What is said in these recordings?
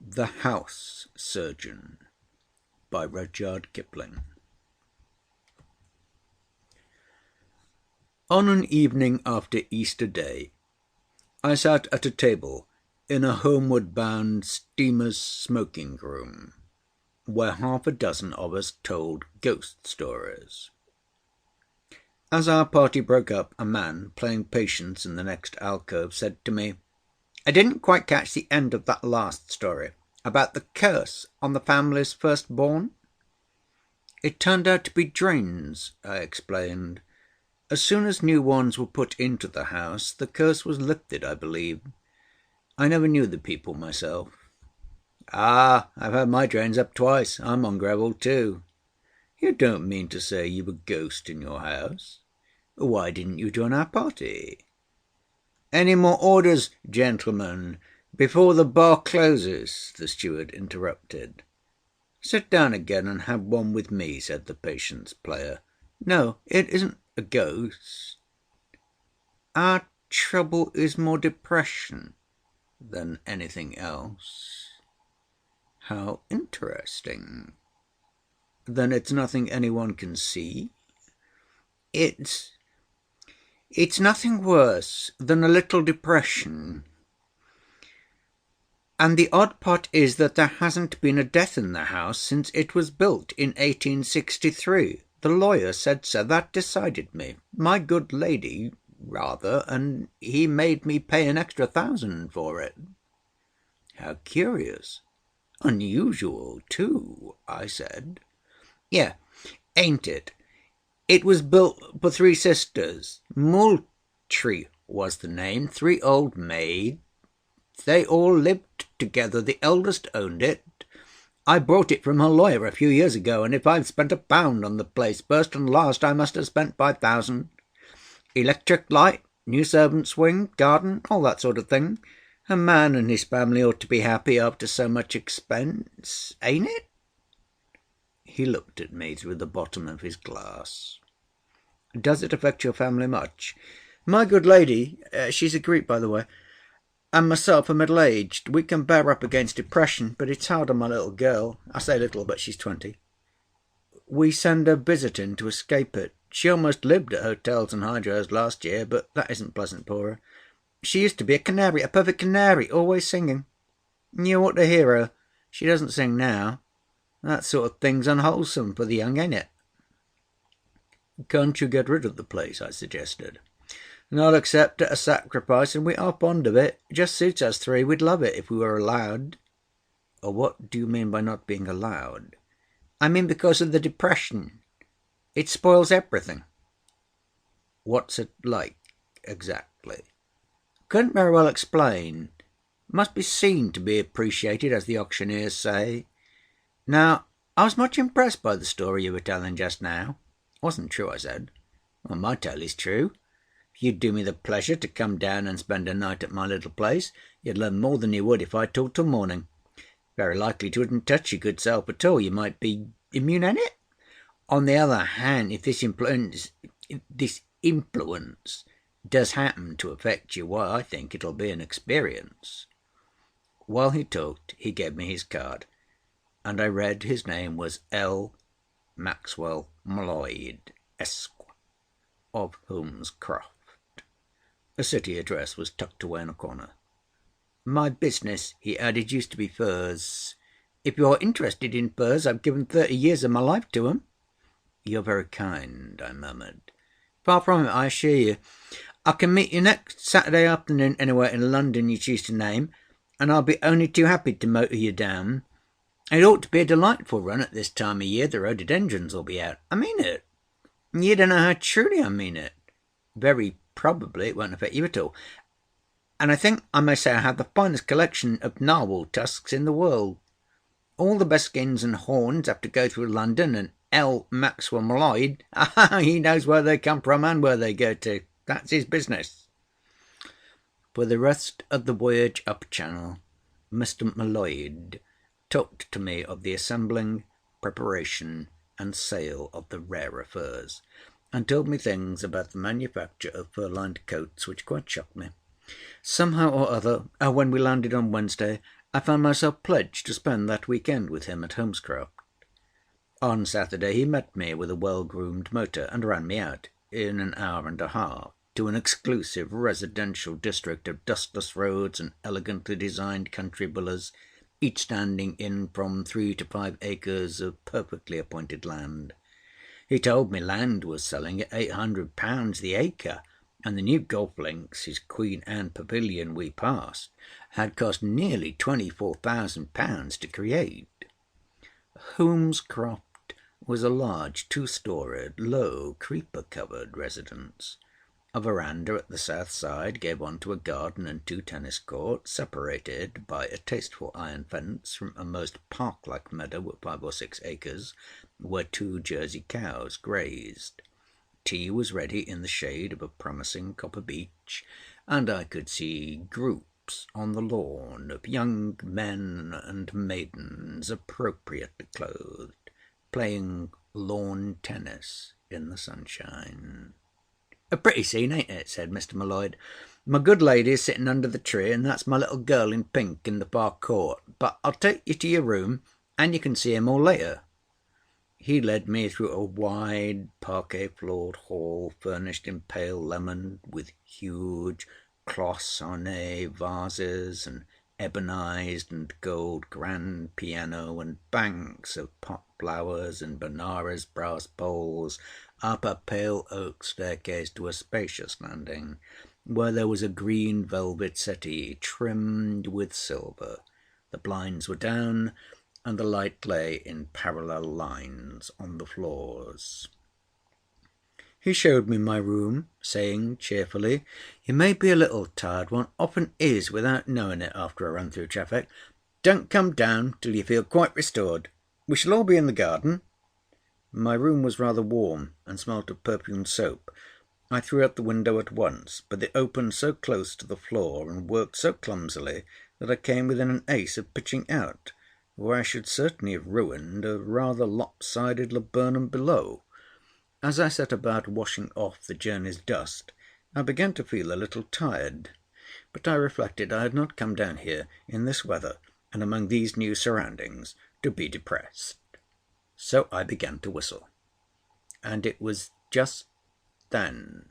The House Surgeon by Rudyard Kipling. On an evening after Easter Day, I sat at a table in a homeward-bound steamer's smoking room, where half a dozen of us told ghost stories. As our party broke up, a man playing patience in the next alcove said to me, "I didn't quite catch the end of that last story about the curse on the family's firstborn." "It turned out to be drains," I explained. "As soon as new ones were put into the house, the curse was lifted, I believe. I never knew the people myself." "Ah, I've had my drains up twice. I'm on gravel too." "You don't mean to say you've a ghost in your house? Why didn't you join our party?" "Any more orders, gentlemen, before the bar closes?" the steward interrupted. "Sit down again and have one with me," said the patience player. "No, it isn't a ghost. Our trouble is more depression than anything else." "How interesting. Then it's nothing any one can see?" "It's nothing worse than a little depression. And the odd part is that there hasn't been a death in the house since it was built in 1863. The lawyer said so. That decided me. My good lady, rather, and he made me pay an extra 1,000 for it." "How curious. Unusual, too," I said. "Yeah, ain't it? It was built for three sisters. Moultrie was the name. Three old maids. They all lived together. The eldest owned it. I bought it from her lawyer a few years ago, and if I've spent £1 on the place, first and last, I must have spent 5,000. Electric light, new servants' wing, garden, all that sort of thing. A man and his family ought to be happy after so much expense, ain't it?" He looked at me through the bottom of his glass. "Does it affect your family much?" "My good lady, she's a Greek, by the way, and myself are middle-aged. We can bear up against depression, but it's hard on my little girl. I say little, but she's 20. We send her visiting to escape it. She almost lived at hotels and hydros last year, but that isn't pleasant for her. She used to be a canary, a perfect canary, always singing. You ought to hear her. She doesn't sing now. That sort of thing's unwholesome for the young, ain't it?" "Can't you get rid of the place?" I suggested. "Not except at a sacrifice, and we are fond of it. Just suits us three. We'd love it if we were allowed." "What do you mean by not being allowed?" "I mean because of the depression. It spoils everything." "What's it like, exactly?" "Couldn't very well explain. Must be seen to be appreciated, as the auctioneers say. Now, I was much impressed by the story you were telling just now." "Wasn't true," I said. "Well, my tale is true. If you'd do me the pleasure to come down and spend a night at my little place, you'd learn more than you would if I talked till morning. Very likely it wouldn't touch your good self at all. You might be immune, ain't it? On the other hand, if this influence does happen to affect you, why, I think it'll be an experience." While he talked, he gave me his card, and I read his name was L. Maxwell M'Leod, Esq., of Holmescroft. A city address was tucked away in a corner. "My business," he added, "used to be furs. If you're interested in furs, I've given 30 years of my life to 'em." "You're very kind," I murmured. "Far from it, I assure you. I can meet you next Saturday afternoon anywhere in London you choose to name, and I'll be only too happy to motor you down. It ought to be a delightful run at this time of year. The rhododendrons will be out. I mean it. You don't know how truly I mean it. Very probably it won't affect you at all. And I think I may say I have the finest collection of narwhal tusks in the world. All the best skins and horns have to go through London, and L. Maxwell M'Leod, he knows where they come from and where they go to. That's his business." For the rest of the voyage up Channel, Mr. M'Leod talked to me of the assembling, preparation, and sale of the rarer furs, and told me things about the manufacture of fur-lined coats which quite shocked me. Somehow or other, when we landed on Wednesday, I found myself pledged to spend that weekend with him at Holmescroft. On Saturday he met me with a well-groomed motor and ran me out, in an hour and a half, to an exclusive residential district of dustless roads and elegantly designed country villas, each standing in from 3 to 5 acres of perfectly appointed land. He told me land was selling at £800 the acre, and the new golf links, his Queen Anne pavilion we passed, had cost nearly £24,000 to create. Holmescroft was a large 2-storied, low, creeper-covered residence. A verandah at the south side gave on to a garden and 2 tennis courts, separated by a tasteful iron fence from a most park-like meadow of 5 or 6 acres, where 2 Jersey cows grazed. Tea was ready in the shade of a promising copper beech, and I could see groups on the lawn of young men and maidens appropriately clothed, playing lawn tennis in the sunshine. "A pretty scene, ain't it?" said Mr. M'Leod. "My good lady's sitting under the tree, and that's my little girl in pink in the far court. But I'll take you to your room, and you can see 'em all later." He led me through a wide parquet-floored hall furnished in pale lemon, with huge cloisonné vases, and ebonized and gold grand piano, and banks of pot flowers and Benares brass bowls, up a pale oak staircase to a spacious landing, where there was a green velvet settee trimmed with silver. The blinds were down, and the light lay in parallel lines on the floors. He showed me my room, saying cheerfully, "You may be a little tired. One often is without knowing it after a run through traffic. Don't come down till you feel quite restored. We shall all be in the garden." My room was rather warm, and smelt of perfumed soap. I threw up the window at once, but it opened so close to the floor and worked so clumsily that I came within an ace of pitching out, where I should certainly have ruined a rather lopsided laburnum below. As I set about washing off the journey's dust, I began to feel a little tired, but I reflected I had not come down here in this weather and among these new surroundings to be depressed. So I began to whistle, and it was just then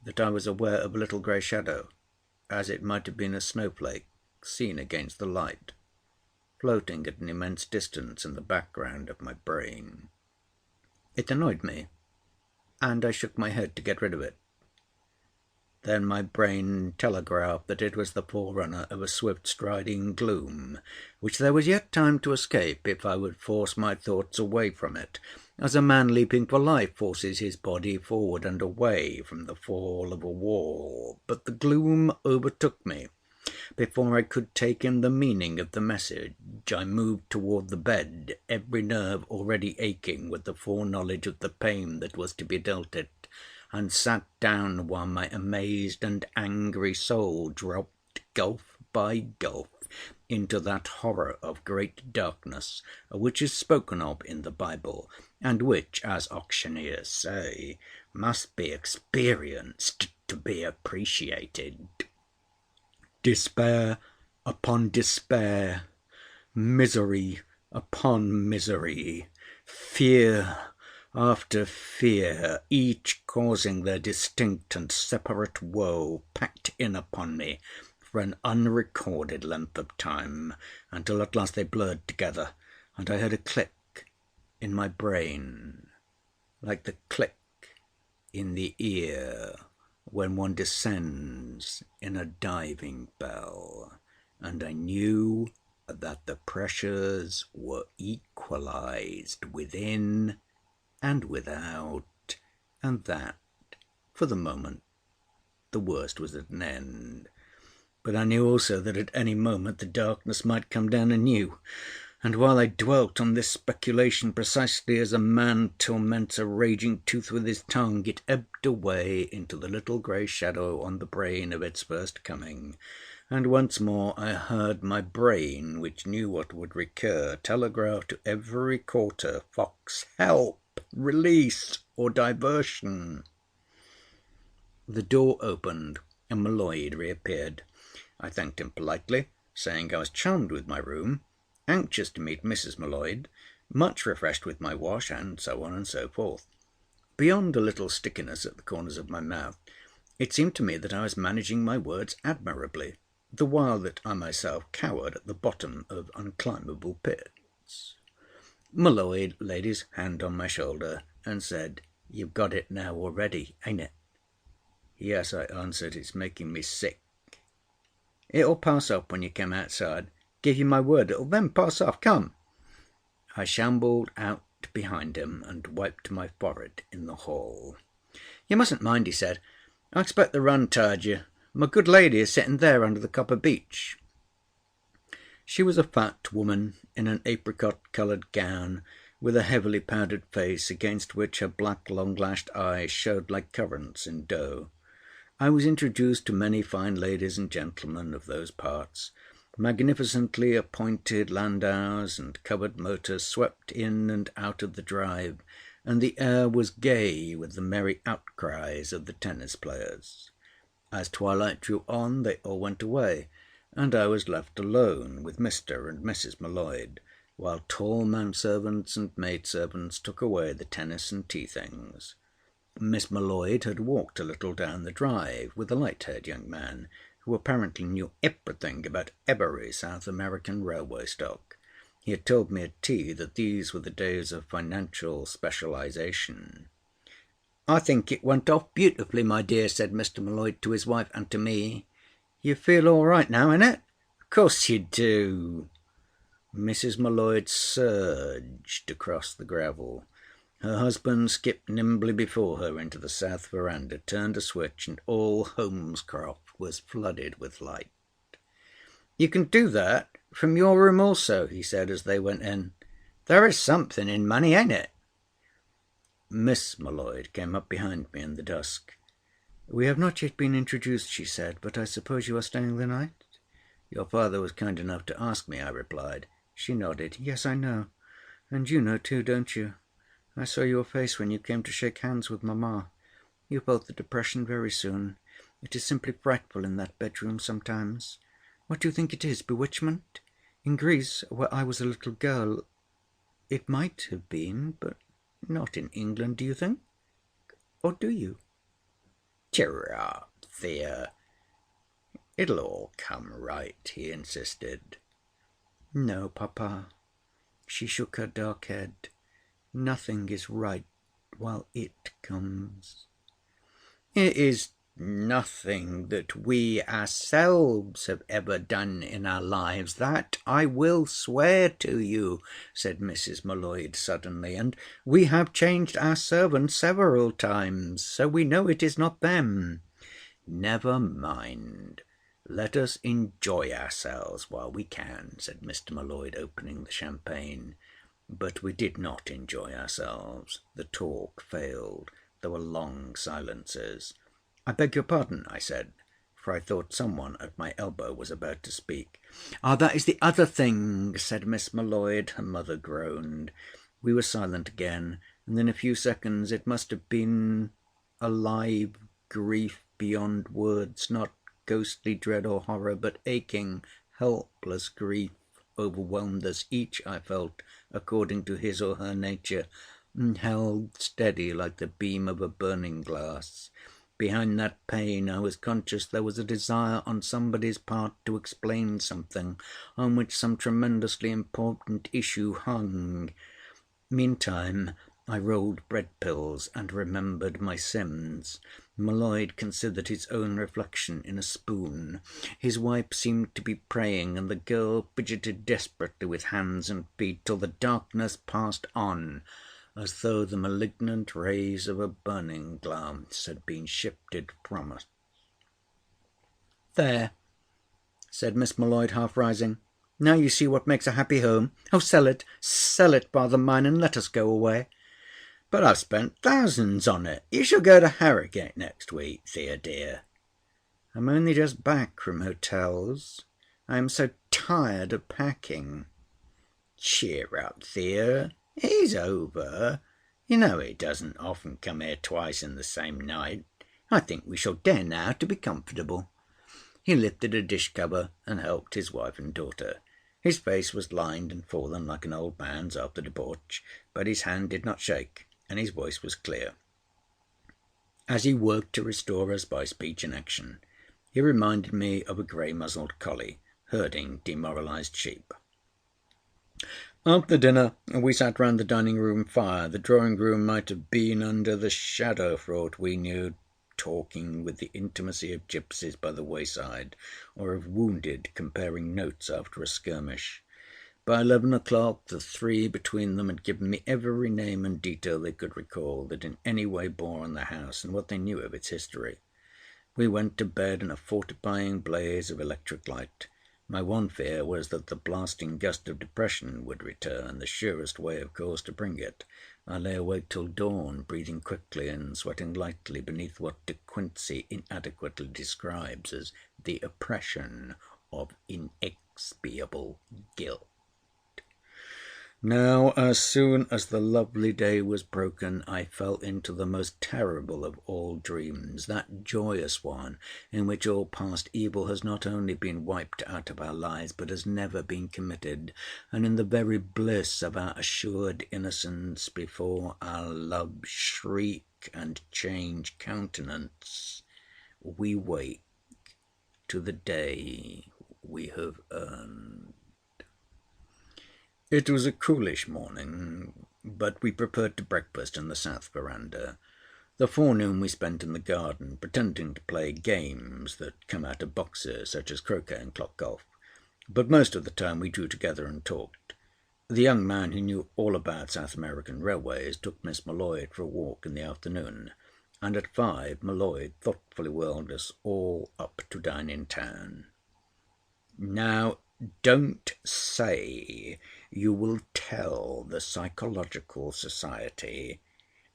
that I was aware of a little grey shadow, as it might have been a snowflake seen against the light, floating at an immense distance in the background of my brain. It annoyed me, and I shook my head to get rid of it. Then my brain telegraphed that it was the forerunner of a swift-striding gloom, which there was yet time to escape if I would force my thoughts away from it, as a man leaping for life forces his body forward and away from the fall of a wall. But the gloom overtook me. Before I could take in the meaning of the message, I moved toward the bed, every nerve already aching with the foreknowledge of the pain that was to be dealt it, and sat down while my amazed and angry soul dropped gulf by gulf into that horror of great darkness which is spoken of in the Bible, and which, as auctioneers say, must be experienced to be appreciated. Despair upon despair, misery upon misery, fear after fear, each causing their distinct and separate woe, packed in upon me for an unrecorded length of time, until at last they blurred together, and I heard a click in my brain, like the click in the ear when one descends in a diving bell, and I knew that the pressures were equalized within and without, and that, for the moment, the worst was at an end. But I knew also that at any moment the darkness might come down anew, and while I dwelt on this speculation precisely as a man torments a raging tooth with his tongue, it ebbed away into the little grey shadow on the brain of its first coming, and once more I heard my brain, which knew what would recur, telegraph to every quarter, "Fox, help! Release or diversion." The door opened and M'Leod reappeared. I thanked him politely, saying I was charmed with my room, anxious to meet Mrs. M'Leod, much refreshed with my wash, and so on and so forth. Beyond a little stickiness at the corners of my mouth, it seemed to me that I was managing my words admirably, the while that I myself cowered at the bottom of unclimbable pits. M'Leod laid his hand on my shoulder and said, "You've got it now already, ain't it?" "Yes," I answered. "It's making me sick." "It'll pass off when you come outside. Give you my word it'll then pass off. Come." I shambled out behind him and wiped my forehead in the hall. "You mustn't mind," he said. "I expect the run tired you. My good lady is sitting there under the copper beech." She was a fat woman in an apricot-coloured gown, with a heavily powdered face against which her black long-lashed eyes showed like currants in dough. I was introduced to many fine ladies and gentlemen of those parts. Magnificently appointed landaus and covered motors swept in and out of the drive, and the air was gay with the merry outcries of the tennis players. As twilight drew on, they all went away, and I was left alone with Mr. and Mrs. M'Leod, while tall manservants and maidservants took away the tennis and tea things. Miss M'Leod had walked a little down the drive with a light-haired young man, who apparently knew everything about every South American railway stock. He had told me at tea that these were the days of financial specialization. "I think it went off beautifully, my dear," said Mr. M'Leod to his wife and to me. "You feel all right now, innit?" "Of course you do." Mrs. M'Leod surged across the gravel. Her husband skipped nimbly before her into the south verandah, turned a switch, and all Holmescroft was flooded with light. "You can do that from your room also," he said as they went in. "There is something in money, ain't it?" Miss M'Leod came up behind me in the dusk. "We have not yet been introduced," she said, "but I suppose you are staying the night?" "Your father was kind enough to ask me," I replied. She nodded. "Yes, I know. And you know too, don't you? I saw your face when you came to shake hands with mamma. You felt the depression very soon. It is simply frightful in that bedroom sometimes. What do you think it is? Bewitchment? In Greece, where I was a little girl, it might have been, but not in England, do you think? Or do you?" "Cheer up, Thea. It'll all come right," he insisted. "No, papa." She shook her dark head. "Nothing is right while it comes." "It is nothing that we ourselves have ever done in our lives. That I will swear to you," said Mrs. M'Leod suddenly. "And we have changed our servants several times, so we know it is not them." "Never mind. Let us enjoy ourselves while we can," said Mr. M'Leod, opening the champagne. But we did not enjoy ourselves. The talk failed. There were long silences. "I beg your pardon," I said, for I thought someone at my elbow was about to speak. "Ah, that is the other thing," said Miss M'Leod. Her mother groaned. We were silent again, and in a few seconds it must have been a live grief beyond words, not ghostly dread or horror, but aching, helpless grief overwhelmed us, each, I felt, according to his or her nature, and held steady like the beam of a burning glass. Behind that pain I was conscious there was a desire on somebody's part to explain something on which some tremendously important issue hung. Meantime I rolled bread pills and remembered my sins. M'Leod considered his own reflection in a spoon. His wife seemed to be praying, and the girl fidgeted desperately with hands and feet till the darkness passed on, as though the malignant rays of a burning glass had been shifted from us. "There," said Miss M'Leod, half rising. "Now you see what makes a happy home. Oh, sell it, father mine, and let us go away." "But I've spent thousands on it. You shall go to Harrogate next week, Thea dear." "I'm only just back from hotels. I am so tired of packing." "Cheer up, Thea. He's over. You know he doesn't often come here twice in the same night. I think we shall dare now to be comfortable." He lifted a dish cover and helped his wife and daughter. His face was lined and fallen like an old man's after debauch, but his hand did not shake, and his voice was clear. As he worked to restore us by speech and action, he reminded me of a grey-muzzled collie herding demoralised sheep. After dinner we sat round the dining-room fire. The drawing-room might have been under the shadow for aught we knew, talking with the intimacy of gipsies by the wayside, or of wounded comparing notes after a skirmish. By 11 o'clock the three between them had given me every name and detail they could recall that in any way bore on the house and what they knew of its history. We went to bed in a fortifying blaze of electric light. My one fear was that the blasting gust of depression would return, the surest way, of course, to bring it. I lay awake till dawn, breathing quickly and sweating lightly beneath what De Quincey inadequately describes as the oppression of inexpiable guilt. Now, as soon as the lovely day was broken, I fell into the most terrible of all dreams, that joyous one in which all past evil has not only been wiped out of our lives, but has never been committed, and in the very bliss of our assured innocence, before our love shriek and change countenance, we wake to the day we have earned. It was a coolish morning, but we preferred to breakfast in the south verandah. The forenoon we spent in the garden, pretending to play games that come out of boxes, such as croquet and clock golf. But most of the time we drew together and talked. The young man who knew all about South American railways took Miss M'Leod for a walk in the afternoon, and at 5 M'Leod thoughtfully whirled us all up to dine in town. Now, don't say you will tell the Psychological Society,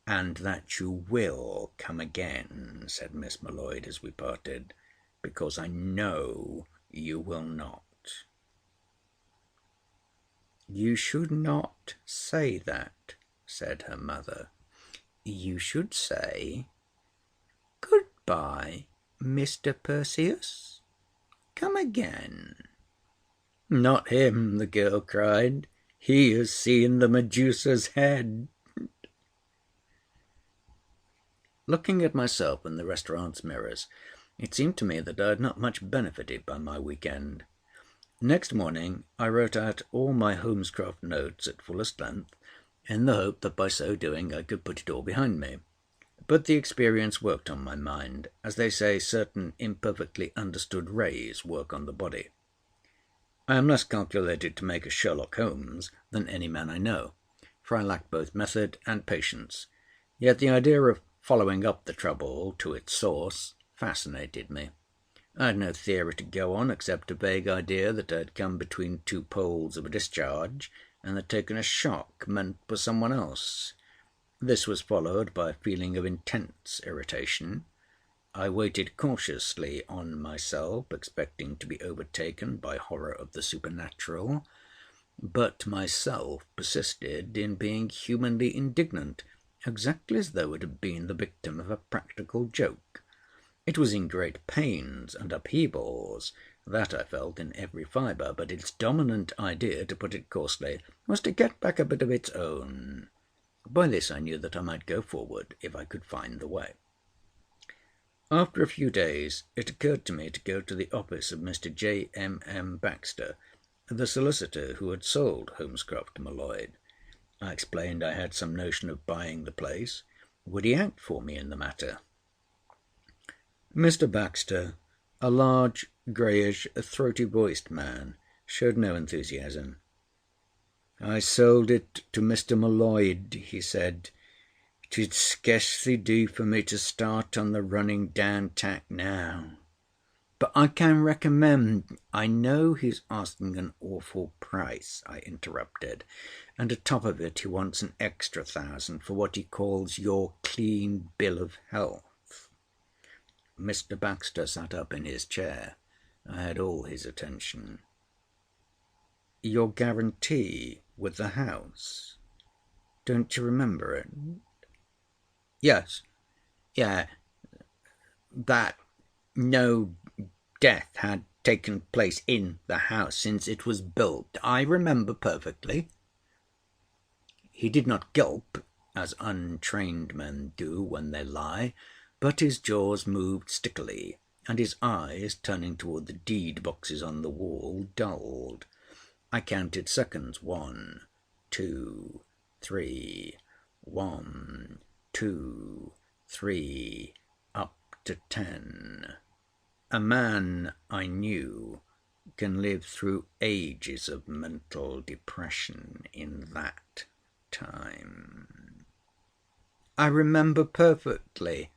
and that you will come again, said Miss M'Leod as we parted, because I know you will not. You should not say that, said her mother. You should say, Goodbye, Mr. Perseus. Come again. Not him, the girl cried. He has seen the Medusa's head. Looking at myself in the restaurant's mirrors, it seemed to me that I had not much benefited by my week-end. Next morning I wrote out all my Holmescroft notes at fullest length, in the hope that by so doing I could put it all behind me. But the experience worked on my mind, as they say certain imperfectly understood rays work on the body. I am less calculated to make a Sherlock Holmes than any man I know, for I lack both method and patience. Yet the idea of following up the trouble to its source fascinated me. I had no theory to go on except a vague idea that I had come between two poles of a discharge and had taken a shock meant for someone else. This was followed by a feeling of intense irritation. I waited cautiously on myself, expecting to be overtaken by horror of the supernatural, but myself persisted in being humanly indignant, exactly as though it had been the victim of a practical joke. It was in great pains and upheavals, that I felt in every fibre, but its dominant idea, to put it coarsely, was to get back a bit of its own. By this I knew that I might go forward if I could find the way. After a few days it occurred to me to go to the office of Mr. J.M.M. Baxter, the solicitor who had sold Holmescroft to M'Leod. I explained I had some notion of buying the place. Would he act for me in the matter? Mr. Baxter, a large, greyish, throaty-voiced man, showed no enthusiasm. "I sold it to Mr. M'Leod," he said. "'Twould scarcely do for me to start on the running down tack now. But I can recommend—" "I know he's asking an awful price," I interrupted, "and atop of it he wants an extra 1,000 for what he calls your clean bill of health." Mr. Baxter sat up in his chair. I had all his attention. "Your guarantee with the house? Don't you remember it?" "Yes. Yeah. That. No death had taken place in the house since it was built. I remember perfectly." He did not gulp, as untrained men do when they lie, but his jaws moved stickily, and his eyes, turning toward the deed boxes on the wall, dulled. I counted seconds. 1, 2, 3. 1, 2, 3, up to 10. A man, I knew, can live through ages of mental depression in that time. "I remember perfectly."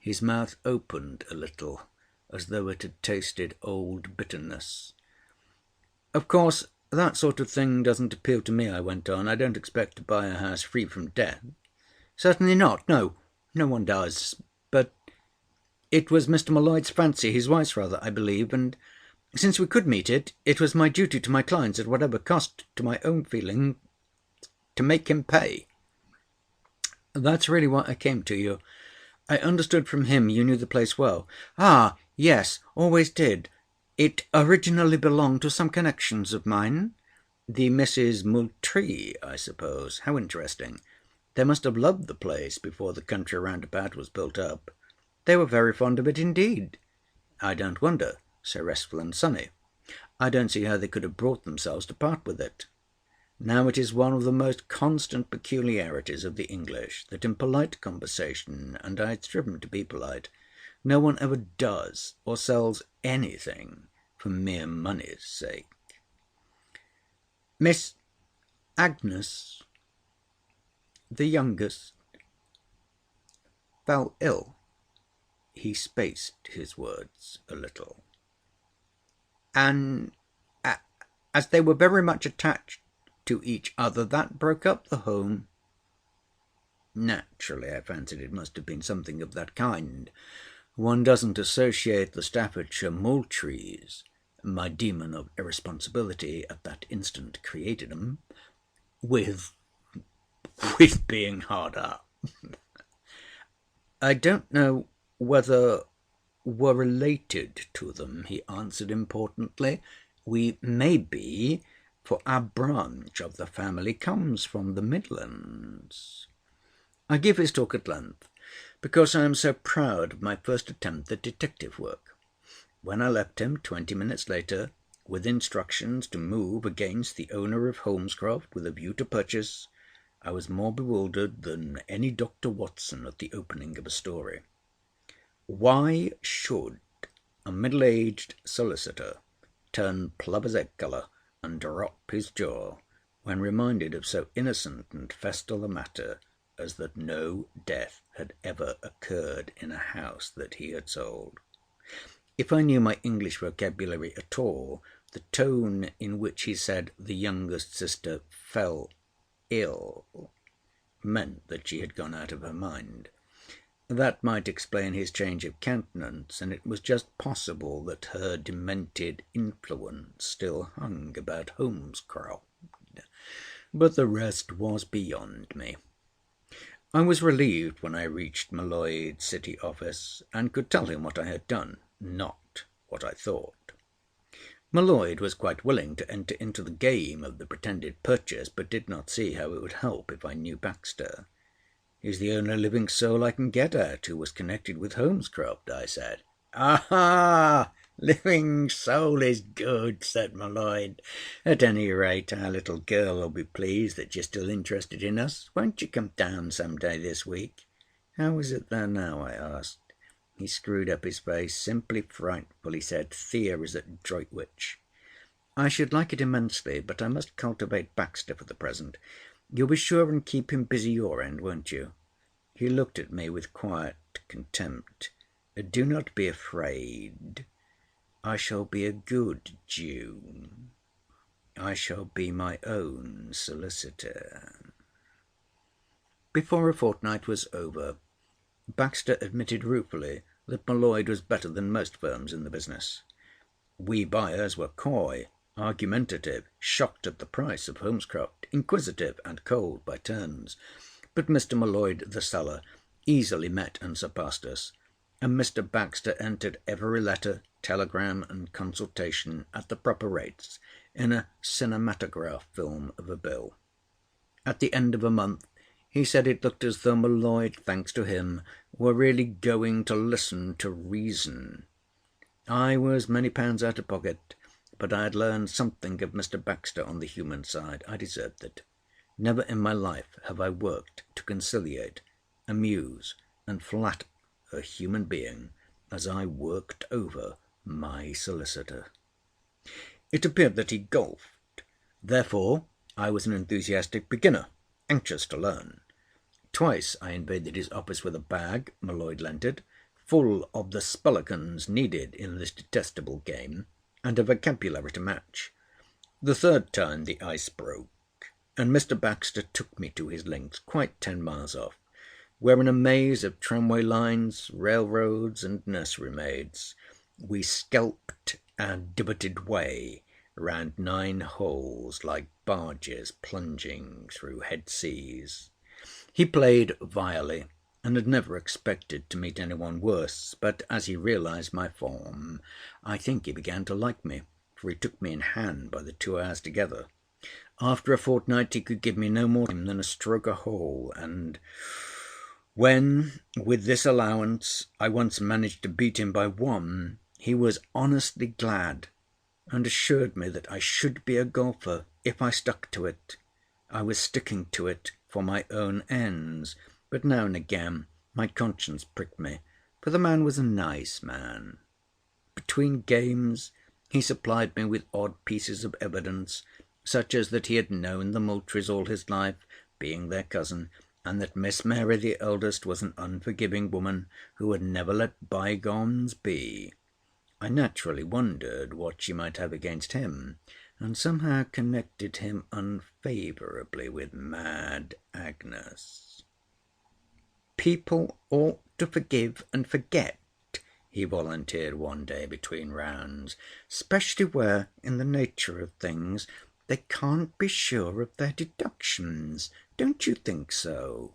His mouth opened a little, as though it had tasted old bitterness. "Of course, that sort of thing doesn't appeal to me," I went on. "I don't expect to buy a house free from death." "Certainly not. No, no one does. But it was Mr. M'Leod's fancy, his wife's rather, I believe, and since we could meet it, it was my duty to my clients, at whatever cost to my own feeling, to make him pay." "That's really why I came to you. I understood from him you knew the place well." "Ah, yes, always did. It originally belonged to some connections of mine." "The Misses Moultrie, I suppose. How interesting. They must have loved the place before the country round about was built up." "They were very fond of it indeed." "I don't wonder. So restful and sunny. I don't see how they could have brought themselves to part with it. Now it is one of the most constant peculiarities of the English that in polite conversation, and I had striven to be polite, no one ever does or sells anything for mere money's sake." "Miss Agnes, the youngest, fell ill." He spaced his words a little. "And as they were very much attached to each other, that broke up the home." Naturally, I fancied it must have been something of that kind. One doesn't associate the Staffordshire Moultries, my demon of irresponsibility at that instant created 'em, with being hard up. "I don't know whether we're related to them," he answered importantly. "We may be, for our branch of the family comes from the Midlands." I give his talk at length, because I am so proud of my first attempt at detective work. When I left him 20 minutes later, with instructions to move against the owner of Holmescroft with a view to purchase, I was more bewildered than any Dr. Watson at the opening of a story. Why should a middle-aged solicitor turn plover's egg colour and drop his jaw when reminded of so innocent and festal a matter as that no death had ever occurred in a house that he had sold? If I knew my English vocabulary at all, the tone in which he said the youngest sister fell ill meant that she had gone out of her mind. That might explain his change of countenance, and it was just possible that her demented influence still hung about Holmescroft. But the rest was beyond me. I was relieved when I reached M'Leod's city office, and could tell him what I had done, not what I thought. M'Leod was quite willing to enter into the game of the pretended purchase, but did not see how it would help if I knew Baxter. "He's the only living soul I can get at who was connected with Holmescroft," I said. "Aha! Living soul is good," said M'Leod. "At any rate, our little girl will be pleased that you're still interested in us. Won't you come down some day this week?" "How is it there now?" I asked. He screwed up his face. "Simply frightful," he said. "Thea is at Droitwich." "I should like it immensely, but I must cultivate Baxter for the present. You'll be sure and keep him busy your end, won't you?" He looked at me with quiet contempt. "Do not be afraid. I shall be a good Jew. I shall be my own solicitor." Before a fortnight was over, Baxter admitted ruefully that M'Leod was better than most firms in the business. We buyers were coy, argumentative, shocked at the price of Holmescroft, inquisitive and cold by turns. But Mr. M'Leod, the seller, easily met and surpassed us, and Mr. Baxter entered every letter, telegram and consultation at the proper rates in a cinematograph film of a bill. At the end of a month he said it looked as though M'Leod, thanks to him, were really going to listen to reason. I was many pounds out of pocket, but I had learned something of Mr. Baxter on the human side. I deserved it. Never in my life have I worked to conciliate, amuse, and flatter a human being as I worked over my solicitor. It appeared that he golfed. Therefore I was an enthusiastic beginner, anxious to learn. Twice I invaded his office with a bag M'Leod lent it, full of the spellicans needed in this detestable game, and a vocabulary to match. The third time the ice broke, and Mr. Baxter took me to his links, quite 10 miles off, where in a maze of tramway lines, railroads, and nursery maids, we skelped our divoted way round 9 holes like barges plunging through head seas. He played vilely, and had never expected to meet any one worse, but as he realised my form, I think he began to like me, for he took me in hand by the 2 hours together. After a fortnight he could give me no more time than a stroke a hole, and when, with this allowance, I once managed to beat him by 1, he was honestly glad, and assured me that I should be a golfer if I stuck to it. I was sticking to it for my own ends, but now and again my conscience pricked me, for the man was a nice man. Between games he supplied me with odd pieces of evidence, such as that he had known the Moultries all his life, being their cousin, and that Miss Mary the eldest was an unforgiving woman who would never let bygones be. I naturally wondered what she might have against him, and somehow connected him unfavourably with Mad Agnes. "People ought to forgive and forget," he volunteered one day between rounds, "especially where, in the nature of things, they can't be sure of their deductions. Don't you think so?"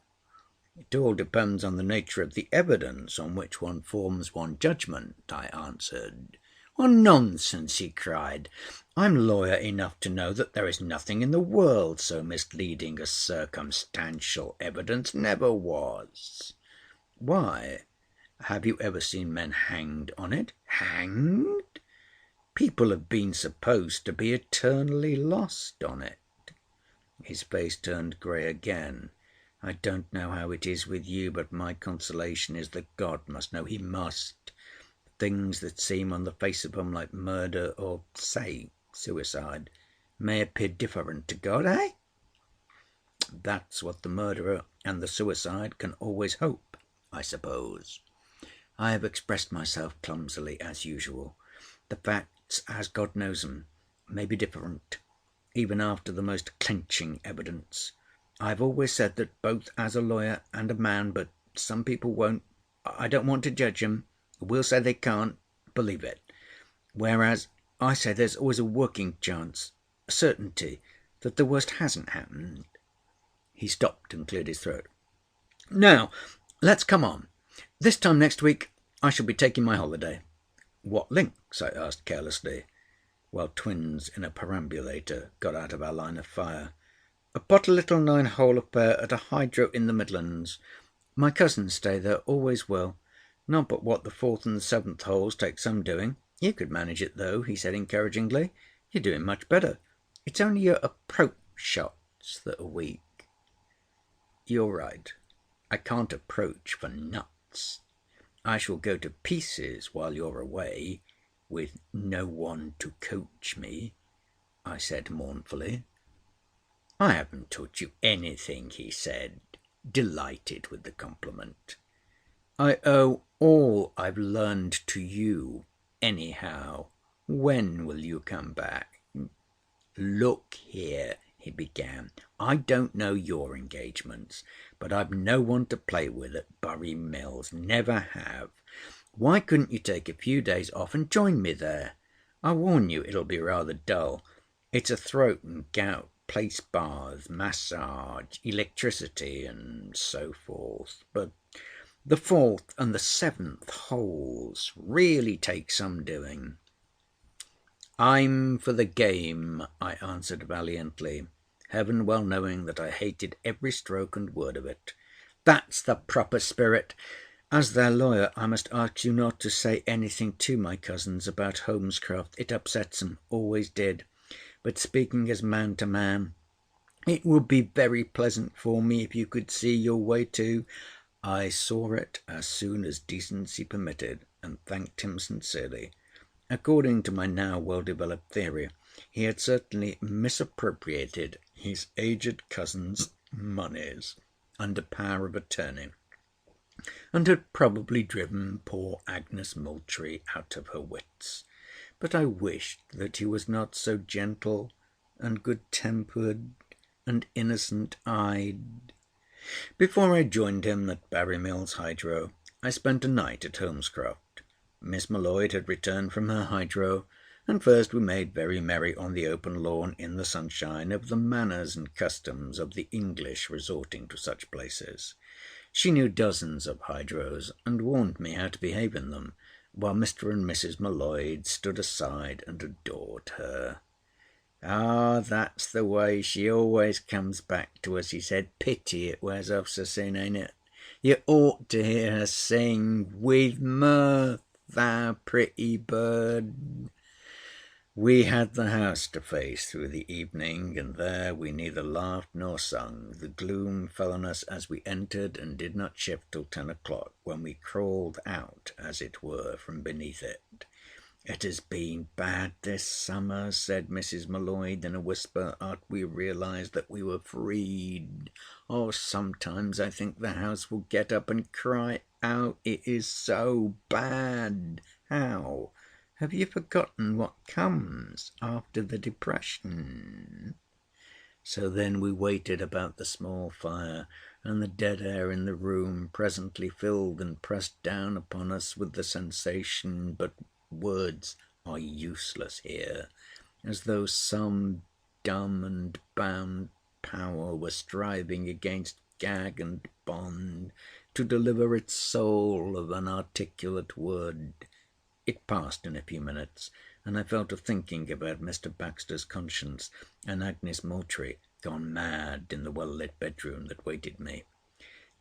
"It all depends on the nature of the evidence on which one forms one's judgment," I answered. "Oh, nonsense!" he cried. "I'm lawyer enough to know that there is nothing in the world so misleading as circumstantial evidence. Never was." "Why? Have you ever seen men hanged on it?" "Hanged? People have been supposed to be eternally lost on it." His face turned grey again. "I don't know how it is with you, but my consolation is that God must know. He must. Things that seem on the face of 'em like murder or, say, suicide, may appear different to God, eh?" "That's what the murderer and the suicide can always hope, I suppose." I have expressed myself clumsily, as usual. The facts, as God knows 'em, may be different, even after the most clenching evidence. I've always said that both as a lawyer and a man, but some people won't—I don't want to judge 'em—will say they can't believe it, whereas I say there's always a working chance, a certainty, that the worst hasn't happened. He stopped and cleared his throat. "Now, let's come on. This time next week I shall be taking my holiday." "What links?" I asked carelessly, while twins in a perambulator got out of our line of fire. "A potty little 9-hole affair at a hydro in the Midlands. My cousins stay there, always will. Not but what the 4th and 7th holes take some doing. You could manage it, though," he said encouragingly. "You're doing much better. It's only your approach shots that are weak." "You're right. I can't approach for nuts. I shall go to pieces while you're away, with no one to coach me," I said mournfully. "I haven't taught you anything," he said, delighted with the compliment. "I owe all I've learned to you, anyhow. When will you come back?" "Look here," he began, "I don't know your engagements, but I've no one to play with at Bury Mills. Never have. Why couldn't you take a few days off and join me there? I warn you it'll be rather dull. It's a throat and gout, place baths, massage, electricity, and so forth. But The fourth and the seventh holes really take some doing. "I'm for the game," I answered valiantly, heaven well knowing that I hated every stroke and word of it. "That's the proper spirit. As their lawyer, I must ask you not to say anything to my cousins about Holmescroft. It upsets 'em, always did. But speaking as man to man, it would be very pleasant for me if you could see your way to—" I saw it as soon as decency permitted, and thanked him sincerely. According to my now well-developed theory, he had certainly misappropriated his aged cousin's moneys under power of attorney, and had probably driven poor Agnes Moultrie out of her wits. But I wished that he was not so gentle and good-tempered and innocent-eyed. Before I joined him at Barry Mills Hydro, I spent a night at Holmescroft. Miss M'Leod had returned from her hydro, and first we made very merry on the open lawn in the sunshine over the manners and customs of the English resorting to such places. She knew dozens of hydros, and warned me how to behave in them, while Mr. and Mrs. M'Leod stood aside and adored her. "Ah, that's the way she always comes back to us," he said. "Pity it wears off so soon, ain't it? You ought to hear her sing, 'With mirth, thou pretty bird.'" We had the house to face through the evening, and there we neither laughed nor sung. The gloom fell on us as we entered, and did not shift till 10 o'clock, when we crawled out, as it were, from beneath it. "It has been bad this summer," said Mrs. M'Leod in a whisper, after we realized that we were freed. "Oh, sometimes I think the house will get up and cry out, it is so bad." "How? Have you forgotten what comes after the depression?" So then we waited about the small fire, and the dead air in the room presently filled and pressed down upon us with the sensation, but words are useless here, as though some dumb and bound power were striving against gag and bond to deliver its soul of an articulate word. It passed in a few minutes, and I fell to thinking about Mr. Baxter's conscience and Agnes Moultrie gone mad in the well-lit bedroom that waited me.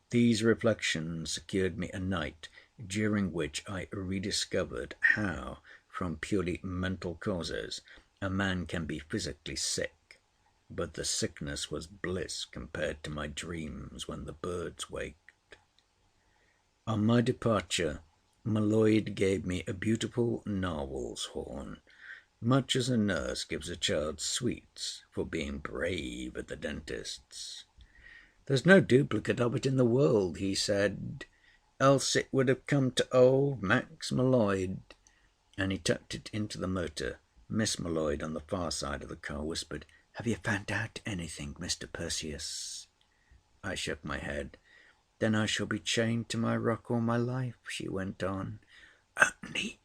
These reflections secured me a night during which I rediscovered how, from purely mental causes, a man can be physically sick, but the sickness was bliss compared to my dreams when the birds waked. On my departure, M'Leod gave me a beautiful narwhal's horn, much as a nurse gives a child sweets for being brave at the dentist's. "There's no duplicate of it in the world," he said, "else it would have come to old Max M'Leod." And he tucked it into the motor. Miss M'Leod, on the far side of the car, whispered, "Have you found out anything, Mr. Perseus?" I shook my head. "Then I shall be chained to my rock all my life," she went on. "Only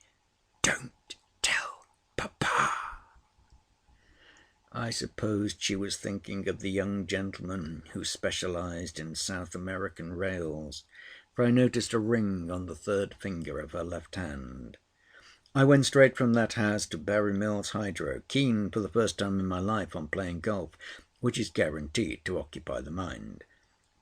don't tell Papa." I supposed she was thinking of the young gentleman who specialized in South American rails, for I noticed a ring on the third finger of her left hand. I went straight from that house to Barry Mills Hydro, keen for the first time in my life on playing golf, which is guaranteed to occupy the mind.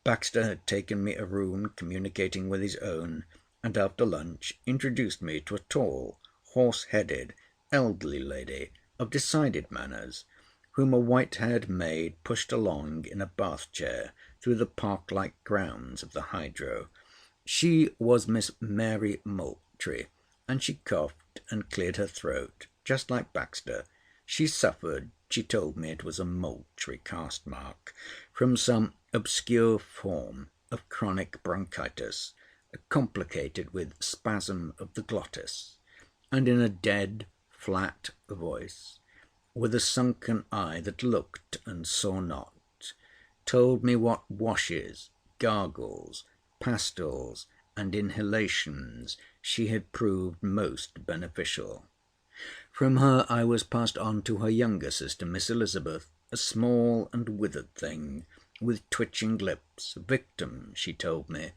Baxter had taken me a room communicating with his own, and after lunch introduced me to a tall, horse-headed, elderly lady of decided manners, whom a white-haired maid pushed along in a bath-chair through the park-like grounds of the hydro. She was Miss Mary Moultrie, and she coughed and cleared her throat, just like Baxter. She suffered, she told me it was a Moultrie caste-mark, from some obscure form of chronic bronchitis, complicated with spasm of the glottis, and in a dead, flat voice, with a sunken eye that looked and saw not, told me what washes, gargles, pastils, and inhalations she had proved most beneficial. From her I was passed on to her younger sister, Miss Elizabeth, a small and withered thing, with twitching lips, victim, she told me,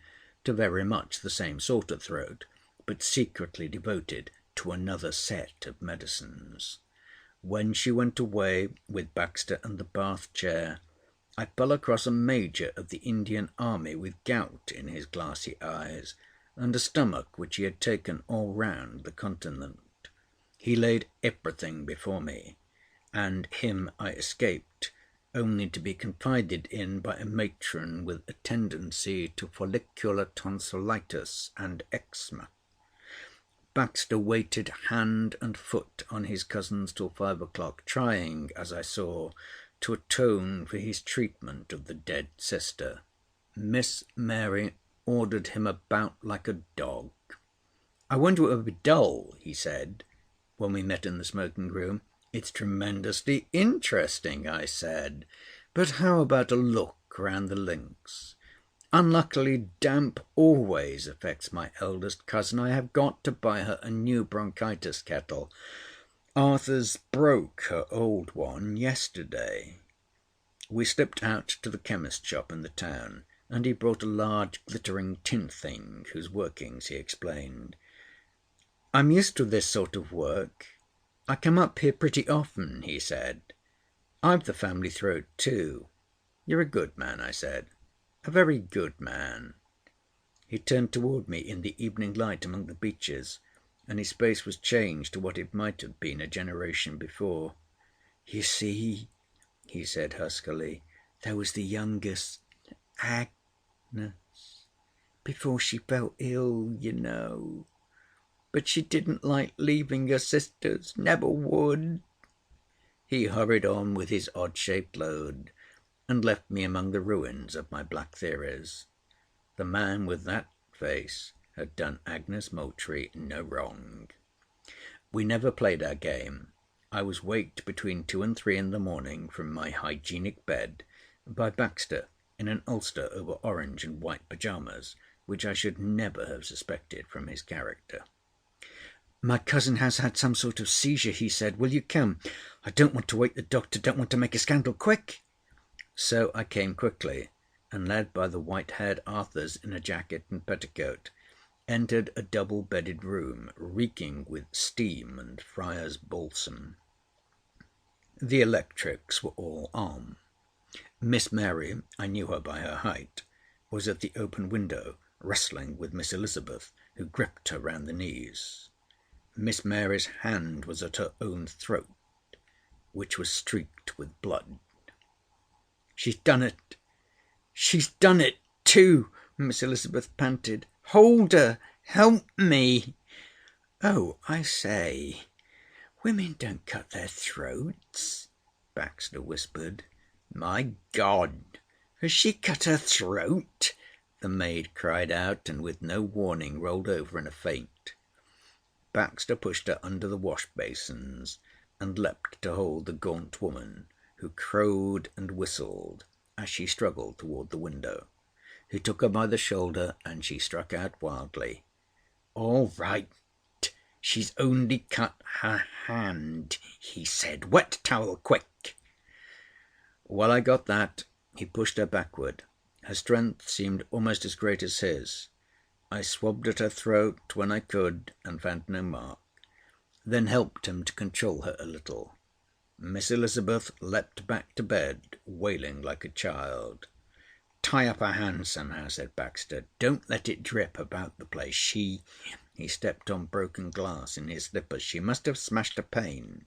a very much the same sort of throat, but secretly devoted to another set of medicines. When she went away with Baxter and the bath chair, I fell across a major of the Indian Army with gout in his glassy eyes, and a stomach which he had taken all round the continent. He laid everything before me, and him I escaped, only to be confided in by a matron with a tendency to follicular tonsillitis and eczema. Baxter waited hand and foot on his cousins till 5 o'clock, trying, as I saw, to atone for his treatment of the dead sister. Miss Mary ordered him about like a dog. "I wonder it would be dull," he said, when we met in the smoking room. "It's tremendously interesting," I said. "But how about a look round the links? Unluckily, damp always affects my eldest cousin. I have got to buy her a new bronchitis kettle. Arthur's broke her old one yesterday." We slipped out to the chemist shop in the town, and he brought a large glittering tin thing whose workings he explained. "I'm used to this sort of work. I come up here pretty often," he said. "I've the family throat too." "You're a good man," I said. "A very good man." He turned toward me in the evening light among the beeches, and his face was changed to what it might have been a generation before. "You see," he said huskily, "there was the youngest, Agnes, before she fell ill, you know. But she didn't like leaving her sisters, never would." He hurried on with his odd-shaped load, and left me among the ruins of my black theories. The man with that face had done Agnes Moultrie no wrong. We never played our game. I was waked between 2 and 3 in the morning from my hygienic bed by Baxter in an ulster over orange and white pyjamas, which I should never have suspected from his character. "My cousin has had some sort of seizure," he said. "Will you come? I don't want to wake the doctor, don't want to make a scandal. Quick!" So I came quickly, and led by the white-haired Arthurs in a jacket and petticoat, entered a double-bedded room reeking with steam and friar's balsam. The electrics were all on. Miss Mary, I knew her by her height, was at the open window wrestling with Miss Elizabeth, who gripped her round the knees. Miss Mary's hand was at her own throat, which was streaked with blood. "She's done it! She's done it too!" Miss Elizabeth panted. "Hold her! Help me!" "Oh, I say, women don't cut their throats," Baxter whispered. "My God! Has she cut her throat?" the maid cried out, and with no warning rolled over in a faint. Baxter pushed her under the wash-basins, and leapt to hold the gaunt woman, who crowed and whistled as she struggled toward the window. He took her by the shoulder, and she struck out wildly. "All right. She's only cut her hand," he said. "Wet towel, quick!" While I got that, he pushed her backward. Her strength seemed almost as great as his. I swabbed at her throat when I could, and found no mark, then helped him to control her a little. Miss Elizabeth leapt back to bed, wailing like a child. "Tie up her hand somehow," said Baxter. "Don't let it drip about the place. He stepped on broken glass in his slippers. "She must have smashed a pane."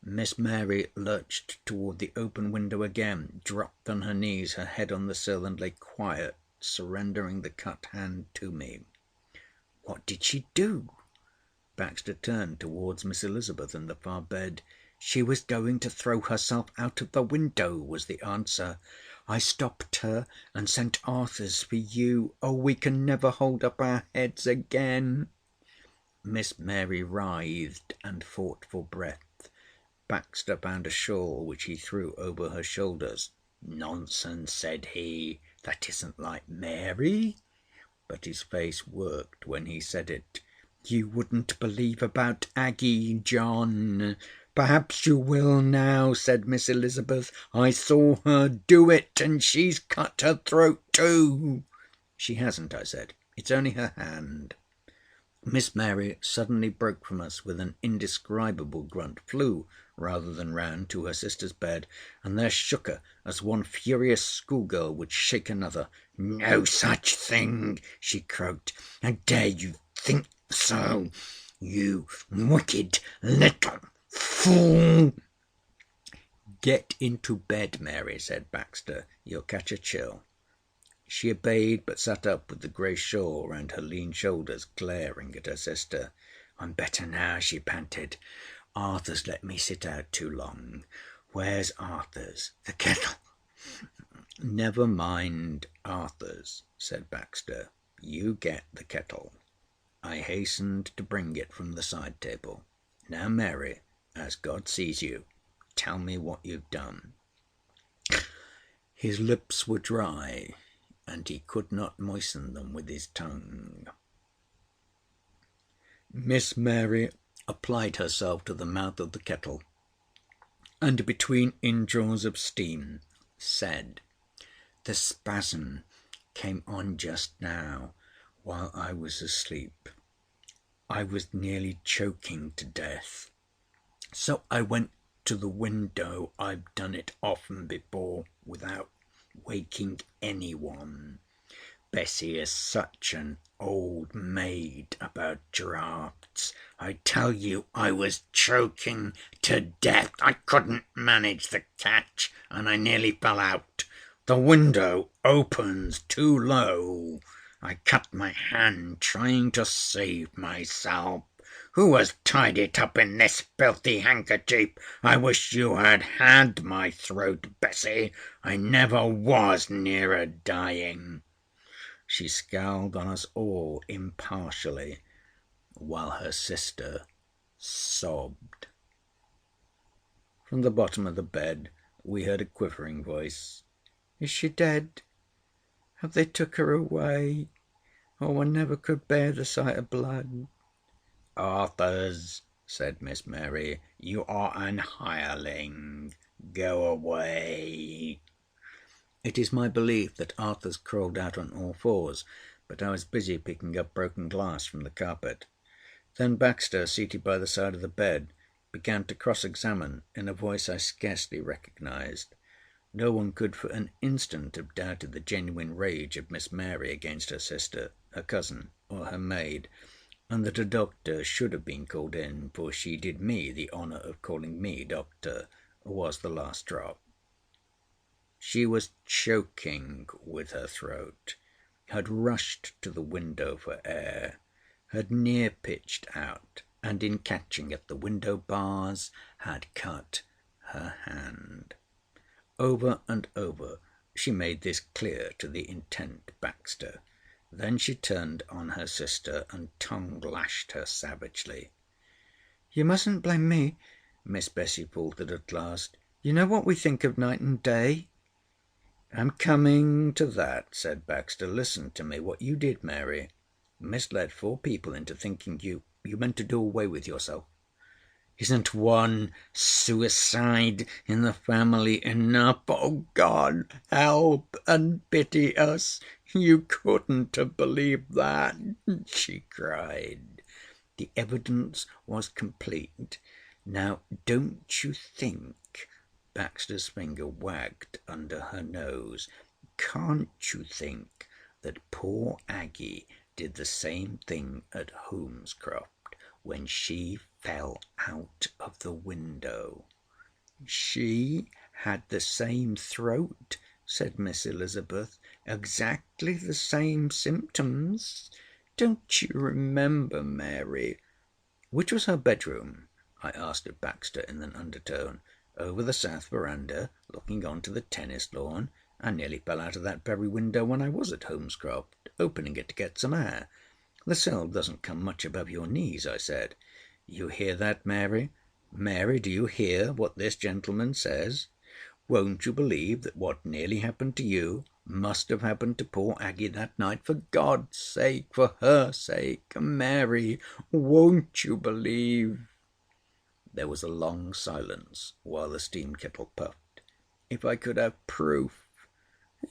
Miss Mary lurched toward the open window again, dropped on her knees, her head on the sill, and lay quiet, surrendering the cut hand to me. "What did she do?" Baxter turned towards Miss Elizabeth in the far bed. "She was going to throw herself out of the window," was the answer. "I stopped her and sent Arthurs for you. Oh, we can never hold up our heads again." Miss Mary writhed and fought for breath. Baxter found a shawl which he threw over her shoulders. "Nonsense," said he. "That isn't like Mary." But his face worked when he said it. "You wouldn't believe about Aggie, John." "Perhaps you will now," said Miss Elizabeth. "I saw her do it, and she's cut her throat too." "She hasn't," I said. "It's only her hand." Miss Mary suddenly broke from us with an indescribable grunt, flew rather than ran to her sister's bed, and there shook her as one furious schoolgirl would shake another. "No such thing!" she croaked. "How dare you think so, you wicked little fool!" "Get into bed, Mary," said Baxter. "You'll catch a chill." She obeyed, but sat up with the grey shawl round her lean shoulders, glaring at her sister. "I'm better now," she panted. "Arthur's let me sit out too long. Where's Arthur's? The kettle." "Never mind Arthur's," said Baxter. "You get the kettle." I hastened to bring it from the side table. "Now, Mary, as God sees you, tell me what you've done." His lips were dry, and he could not moisten them with his tongue. Miss Mary applied herself to the mouth of the kettle, and between indraws of steam said, "The spasm came on just now while I was asleep. I was nearly choking to death. So I went to the window. I've done it often before without waking any one. Bessie is such an old maid about draughts. I tell you, I was choking to death. I couldn't manage the catch, and I nearly fell out. The window opens too low. I cut my hand trying to save myself. Who has tied it up in this filthy handkerchief? I wish you had had my throat, Bessie. I never was nearer dying." She scowled on us all impartially, while her sister sobbed. From the bottom of the bed we heard a quivering voice. "Is she dead? Have they took her away? Oh, I never could bear the sight of blood." "Arthur's," said Miss Mary. "You are an hireling. Go away." It is my belief that Arthurs crawled out on all fours, but I was busy picking up broken glass from the carpet. Then Baxter, seated by the side of the bed, began to cross-examine in a voice I scarcely recognised. No one could for an instant have doubted the genuine rage of Miss Mary against her sister, her cousin, or her maid, and that a doctor should have been called in, for she did me the honour of calling me doctor, was the last drop. She was choking with her throat, had rushed to the window for air, had near pitched out, and in catching at the window bars had cut her hand. Over and over she made this clear to the intent Baxter. Then she turned on her sister and tongue-lashed her savagely. "You mustn't blame me," Miss Bessie faltered at last. "You know what we think of night and day." "I'm coming to that," said Baxter. "Listen to me. What you did, Mary, misled 4 people into thinking you meant to do away with yourself. Isn't one suicide in the family enough? Oh, God, help and pity us! You couldn't have believed that," she cried. The evidence was complete. Now, don't you think— Baxter's finger wagged under her nose. "Can't you think that poor Aggie did the same thing at Holmescroft when she fell out of the window?" "She had the same throat," said Miss Elizabeth. "Exactly the same symptoms. Don't you remember, Mary?" "Which was her bedroom?" I asked of Baxter in an undertone. "Over the south verandah, looking on to the tennis lawn. I nearly fell out of that very window when I was at Holmescroft, opening it to get some air." "The sill doesn't come much above your knees," I said. "You hear that, Mary? Mary, do you hear what this gentleman says? Won't you believe that what nearly happened to you must have happened to poor Aggie that night? For God's sake, for her sake, Mary, won't you believe?" There was a long silence while the steam kettle puffed. "If I could have proof!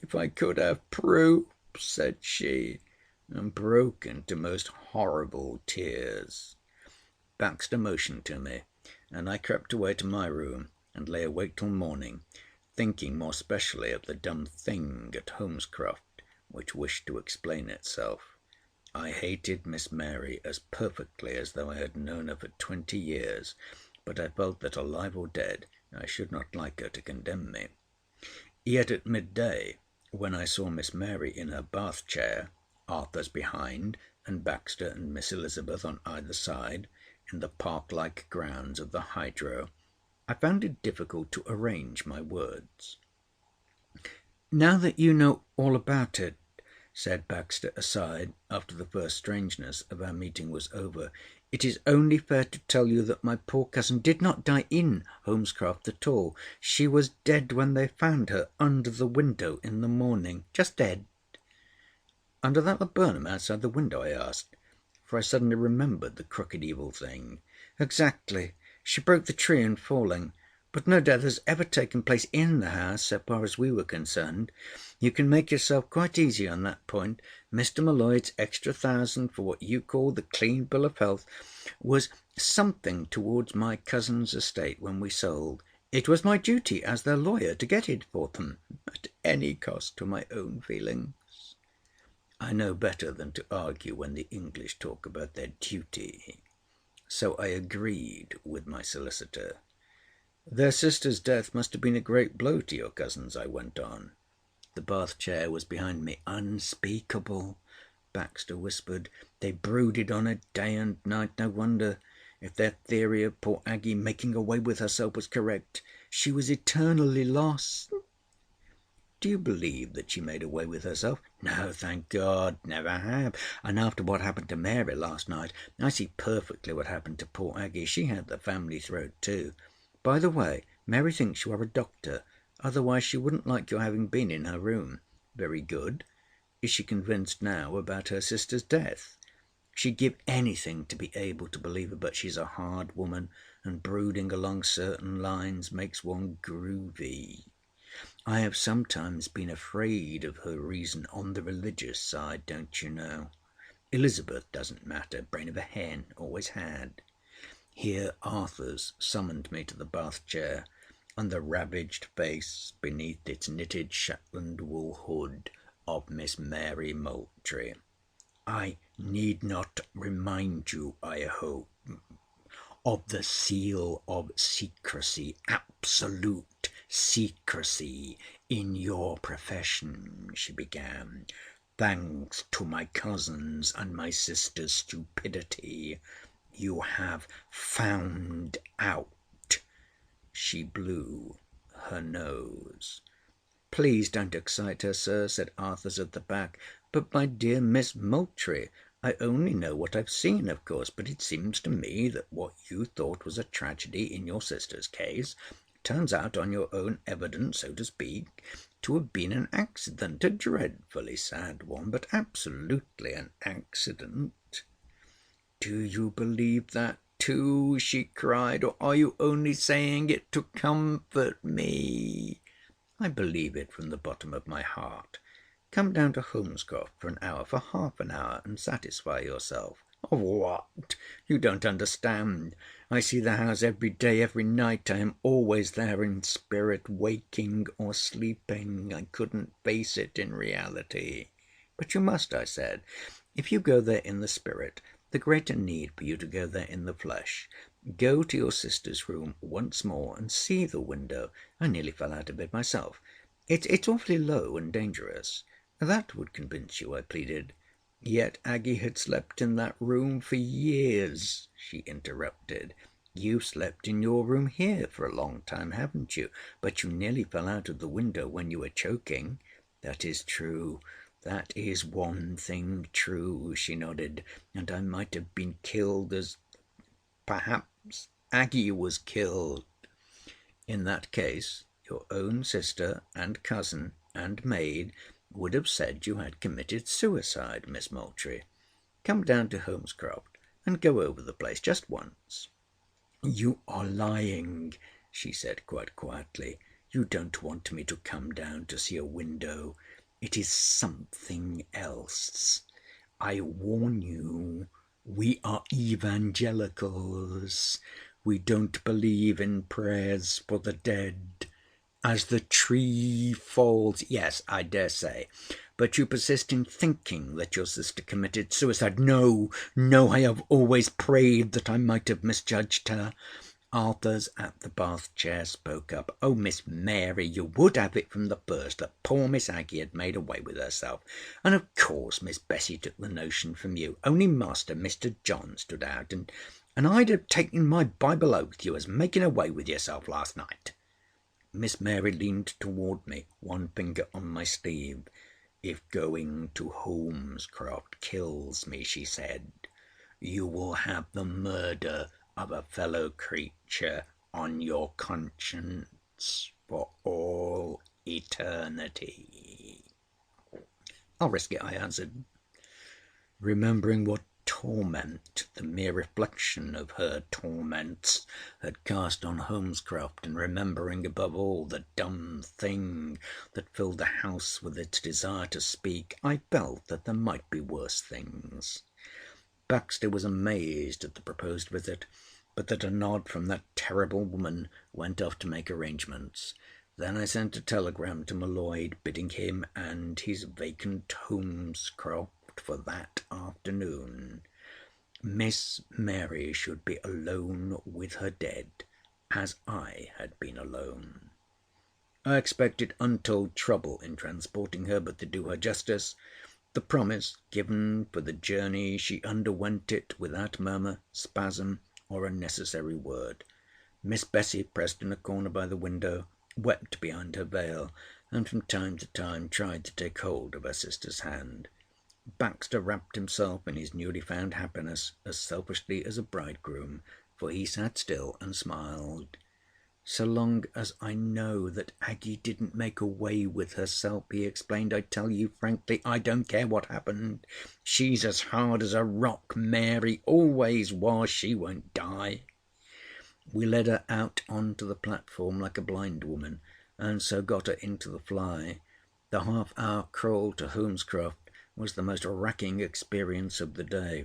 If I could have proof!" said she, and broke into most horrible tears. Baxter motioned to me, and I crept away to my room and lay awake till morning, thinking more specially of the dumb thing at Holmescroft, which wished to explain itself. I hated Miss Mary as perfectly as though I had known her for 20 years, but I felt that, alive or dead, I should not like her to condemn me. Yet at midday, when I saw Miss Mary in her bath chair, Arthur's behind, and Baxter and Miss Elizabeth on either side, in the park-like grounds of the Hydro, I found it difficult to arrange my words. "Now that you know all about it," said Baxter aside, after the first strangeness of our meeting was over, "it is only fair to tell you that my poor cousin did not die in Holmescroft at all. She was dead when they found her under the window in the morning. Just dead." "Under that laburnum outside the window?" I asked, for I suddenly remembered the crooked evil thing. "Exactly. She broke the tree in falling. But no death has ever taken place in the house, so far as we were concerned. You can make yourself quite easy on that point. Mr. M'Leod's extra 1,000 for what you call the clean bill of health was something towards my cousin's estate when we sold. It was my duty as their lawyer to get it for them, at any cost to my own feelings." I know better than to argue when the English talk about their duty, so I agreed with my solicitor. "Their sister's death must have been a great blow to your cousins," I went on. The bath chair was behind me. "Unspeakable," Baxter whispered. "They brooded on it day and night. No wonder, if their theory of poor Aggie making away with herself was correct. She was eternally lost." "Do you believe that she made away with herself?" "No, thank God. Never have. And after what happened to Mary last night, I see perfectly what happened to poor Aggie. She had the family throat too. By the way, Mary thinks you are a doctor, otherwise she wouldn't like your having been in her room." "Very good. Is she convinced now about her sister's death?" "She'd give anything to be able to believe it, but she's a hard woman, and brooding along certain lines makes one groovy. I have sometimes been afraid of her reason on the religious side, don't you know. Elizabeth doesn't matter. Brain of a hen. Always had." Here Arthurs summoned me to the bath chair, and the ravaged face beneath its knitted Shetland wool hood of Miss Mary Moultrie. "I need not remind you, I hope, of the seal of secrecy, absolute secrecy, in your profession," she began. "Thanks to my cousin's and my sister's stupidity, you have found out." She blew her nose. "Please don't excite her, sir," said Arthurs at the back. "But, my dear Miss Moultrie, I only know what I've seen, of course, but it seems to me that what you thought was a tragedy in your sister's case turns out, on your own evidence, so to speak, to have been an accident. A dreadfully sad one, but absolutely an accident." "Do you believe that too?" she cried. "Or are you only saying it to comfort me?" "I believe it from the bottom of my heart. Come down to Holmescroft for an hour, for half an hour, and satisfy yourself." "What? You don't understand. I see the house every day, every night. I am always there in spirit, waking or sleeping. I couldn't face it in reality." "But you must," I said. "If you go there in the spirit, the greater need for you to go there in the flesh. Go to your sister's room once more and see the window. I nearly fell out of it myself. It's awfully low and dangerous." "That would convince you," I pleaded. "Yet Aggie had slept in that room for years," she interrupted. "You've slept in your room here for a long time, haven't you? But you nearly fell out of the window when you were choking." "That is true. That is one thing true," she nodded. "And I might have been killed as perhaps Aggie was killed." "In that case, your own sister and cousin and maid would have said you had committed suicide, Miss Moultrie. Come down to Holmescroft and go over the place just once." "You are lying," she said quite quietly. "You don't want me to come down to see a window. It is something else. I warn you, we are evangelicals. We don't believe in prayers for the dead. As the tree falls. Yes, I dare say. But you persist in thinking that your sister committed suicide. No, no, I have always prayed that I might have misjudged her. Arthurs at the bath chair spoke up. Oh, Miss Mary, you would have it from the first that poor Miss Aggie had made away with herself. And of course Miss Bessie took the notion from you. Only Master, Mr. John, stood out, and I'd have taken my Bible oath you was making away with yourself last night. Miss Mary leaned toward me, one finger on my sleeve. If going to Holmescroft kills me, she said, you will have the murder of a fellow creature on your conscience for all eternity. I'll risk it, I answered, remembering what torment the mere reflection of her torments had cast on Holmescroft, and remembering above all the dumb thing that filled the house with its desire to speak. I felt that there might be worse things. Baxter was amazed at the proposed visit, but that a nod from that terrible woman went off to make arrangements. Then I sent a telegram to M'Leod bidding him and his vacant Holmescroft for that afternoon. Miss Mary should be alone with her dead, as I had been alone. I expected untold trouble in transporting her, but to do her justice, the promise given for the journey, she underwent it without murmur, spasm, or unnecessary word. Miss Bessie, pressed in a corner by the window, wept behind her veil, and from time to time tried to take hold of her sister's hand. Baxter wrapped himself in his newly found happiness as selfishly as a bridegroom, for he sat still and smiled. So long as I know that Aggie didn't make away with herself, he explained, I tell you frankly, I don't care what happened. She's as hard as a rock, Mary always was. She won't die. We led her out onto the platform like a blind woman, and so got her into the fly. The half-hour crawl to Holmescroft was the most racking experience of the day.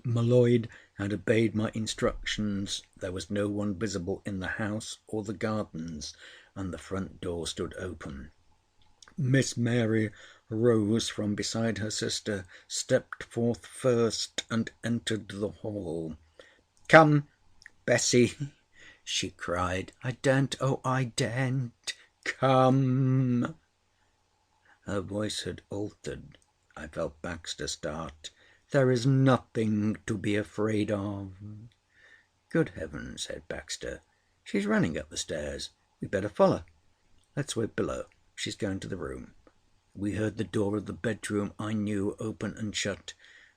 M'Leod had obeyed my instructions. There was no one visible in the house or the gardens, and the front door stood open. Miss Mary rose from beside her sister, stepped forth first, and entered the hall. "Come, Bessie," she cried. "I daren't, oh, I daren't. Come." Her voice had altered. I felt Baxter start. "There is nothing to be afraid of." "Good heavens," said Baxter. "She's running up the stairs. We'd better follow. Let's wait below. She's going to the room." We heard the door of the bedroom I knew open and shut,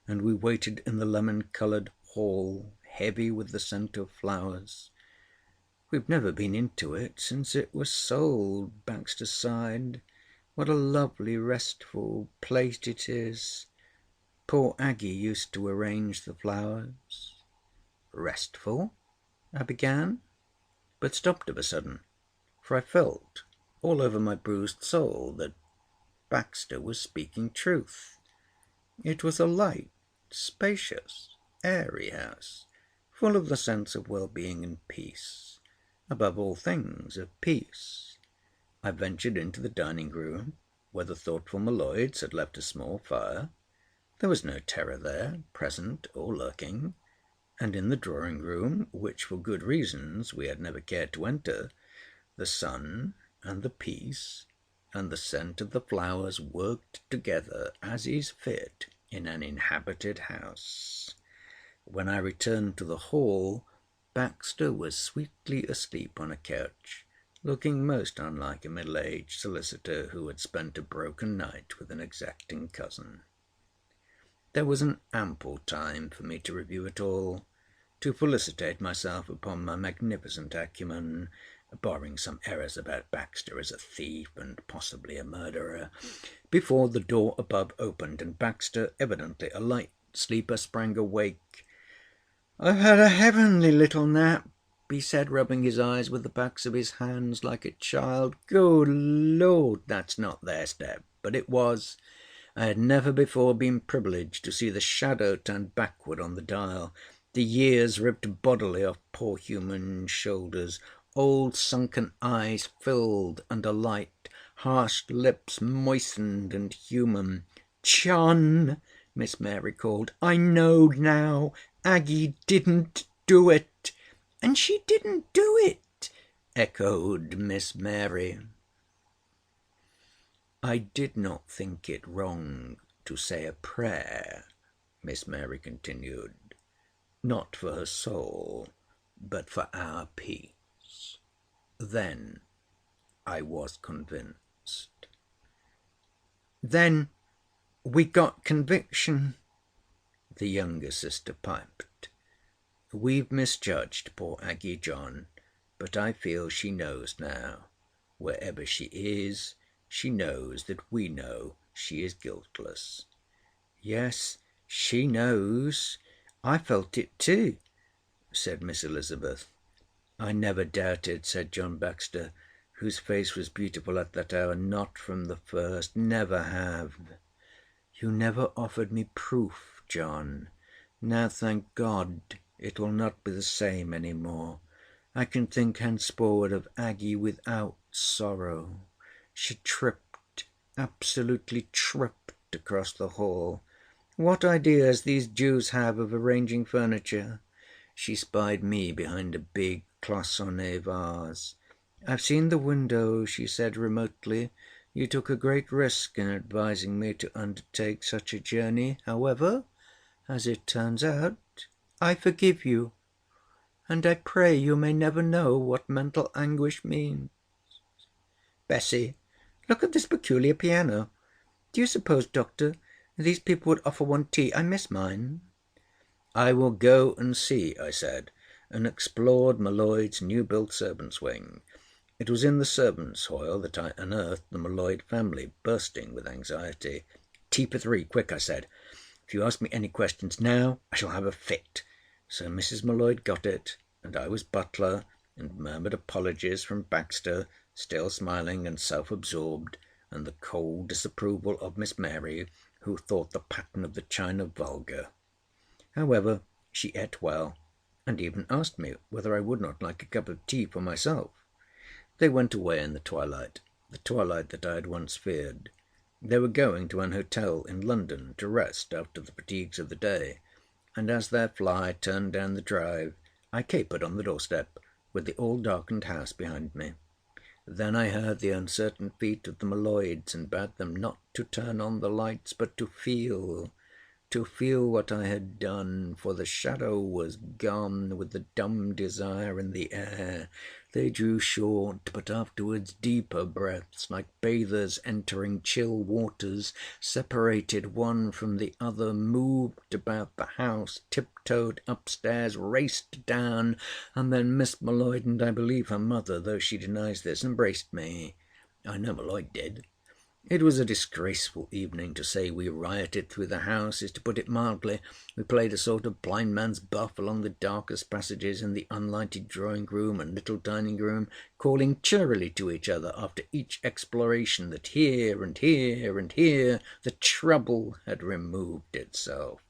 and we waited in the lemon-coloured hall, heavy with the scent of flowers. "We've never been into it since it was sold," Baxter sighed. "What a lovely, restful place it is. Poor Aggie used to arrange the flowers." "Restful?" I began, but stopped of a sudden, for I felt all over my bruised soul that Baxter was speaking truth. It was a light, spacious, airy house, full of the sense of well-being and peace, above all things of peace. I ventured into the dining-room, where the thoughtful M'Leods had left a small fire. There was no terror there, present or lurking, and in the drawing-room, which for good reasons we had never cared to enter, the sun and the peace and the scent of the flowers worked together as is fit in an inhabited house. When I returned to the hall, Baxter was sweetly asleep on a couch, looking most unlike a middle-aged solicitor who had spent a broken night with an exacting cousin. There was an ample time for me to review it all, to felicitate myself upon my magnificent acumen, barring some errors about Baxter as a thief and possibly a murderer, before the door above opened, and Baxter, evidently a light sleeper, sprang awake. "I've had a heavenly little nap," he said, rubbing his eyes with the backs of his hands like a child. "Good Lord, that's not their step." but it was. I had never before been privileged to see the shadow turned backward on the dial, the years ripped bodily off poor human shoulders, old sunken eyes filled and alight, harsh lips moistened and human. "John!" Miss Mary called. "I know now. Aggie didn't do it." "And she didn't do it," echoed Miss Mary. "I did not think it wrong to say a prayer," Miss Mary continued, "not for her soul, but for our peace. Then I was convinced." "Then we got conviction," the younger sister piped. "We've misjudged poor Aggie, John, but I feel she knows now. Wherever she is, she knows that we know she is guiltless." "Yes, she knows. I felt it too," said Miss Elizabeth. "I never doubted," said John Baxter, whose face was beautiful at that hour. "Not from the first. Never have." "You never offered me proof, John. Now, thank God, it will not be the same any more. I can think henceforward of Aggie without sorrow. She tripped, absolutely tripped across the hall. What ideas these Jews have of arranging furniture! She spied me behind a big cloisonné vase. "I've seen the window," she said remotely. "You took a great risk in advising me to undertake such a journey. However, as it turns out, I forgive you, and I pray you may never know what mental anguish means. Bessie, look at this peculiar piano. Do you suppose, Doctor, these people would offer one tea? I miss mine." "I will go and see," I said, and explored M'Leod's new-built servants' wing. It was in the servants' hall that I unearthed the M'Leod family, bursting with anxiety. "Tea for three, quick," I said. "If you ask me any questions now, I shall have a fit." So Mrs. M'Leod got it, and I was butler, and murmured apologies from Baxter, still smiling and self-absorbed, and the cold disapproval of Miss Mary, who thought the pattern of the china vulgar. However, she ate well, and even asked me whether I would not like a cup of tea for myself. They went away in the twilight that I had once feared. They were going to an hotel in London to rest after the fatigues of the day, and as their fly turned down the drive, I capered on the doorstep, with the all-darkened house behind me. Then I heard the uncertain feet of the M'Leods, and bade them not to turn on the lights, but to feel what I had done, for the shadow was gone with the dumb desire in the air. They drew short, but afterwards deeper breaths, like bathers entering chill waters, separated one from the other, moved about the house, tiptoed upstairs, raced down, and then Miss M'Leod, and I believe her mother, though she denies this, embraced me. I know M'Leod did. It was a disgraceful evening. To say we rioted through the house is to put it mildly. We played a sort of blind man's buff along the darkest passages in the unlighted drawing-room and little dining-room, calling cheerily to each other after each exploration that here and here and here the trouble had removed itself.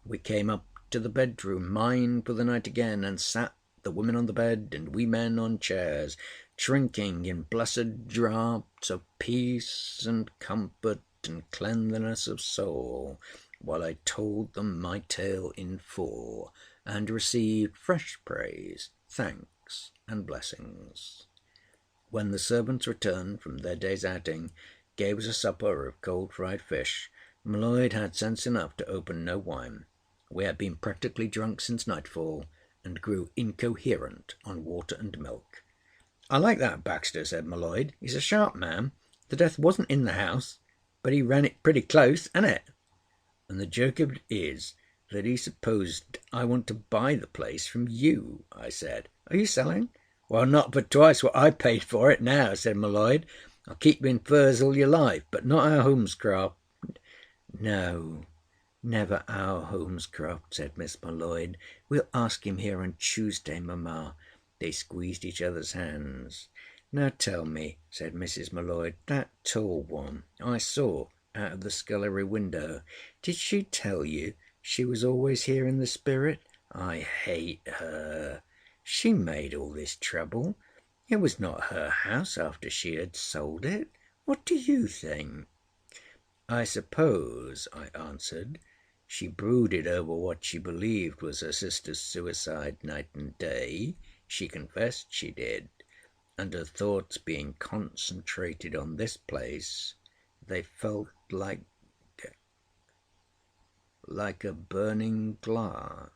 We came up to the bedroom, mine for the night again, and sat, the women on the bed and we men on chairs, drinking in blessed draughts of peace and comfort and cleanliness of soul, while I told them my tale in full, and received fresh praise, thanks, and blessings. When the servants returned from their day's outing, gave us a supper of cold fried fish, M'Leod had sense enough to open no wine. We had been practically drunk since nightfall, and grew incoherent on water and milk. "I like that Baxter," said M'Leod. "He's a sharp man. The death wasn't in the house, but he ran it pretty close, ain't it?" "And the joke of it is that he supposed I want to buy the place from you," I said. "Are you selling?" "Well, not for twice what I paid for it now," said M'Leod. "I'll keep you in furs all your life, but not our Holmescroft." "No, never our Holmescroft," said Miss M'Leod. "We'll ask him here on Tuesday, mamma." They squeezed each other's hands. "Now tell me," said Mrs. M'Leod, "that tall one I saw out of the scullery window, did she tell you she was always here in the spirit? I hate her. She made all this trouble. It was not her house after she had sold it. What do you think?" "I suppose," I answered, "she brooded over what she believed was her sister's suicide night and day. She confessed she did. And her thoughts being concentrated on this place, they felt like a burning glass."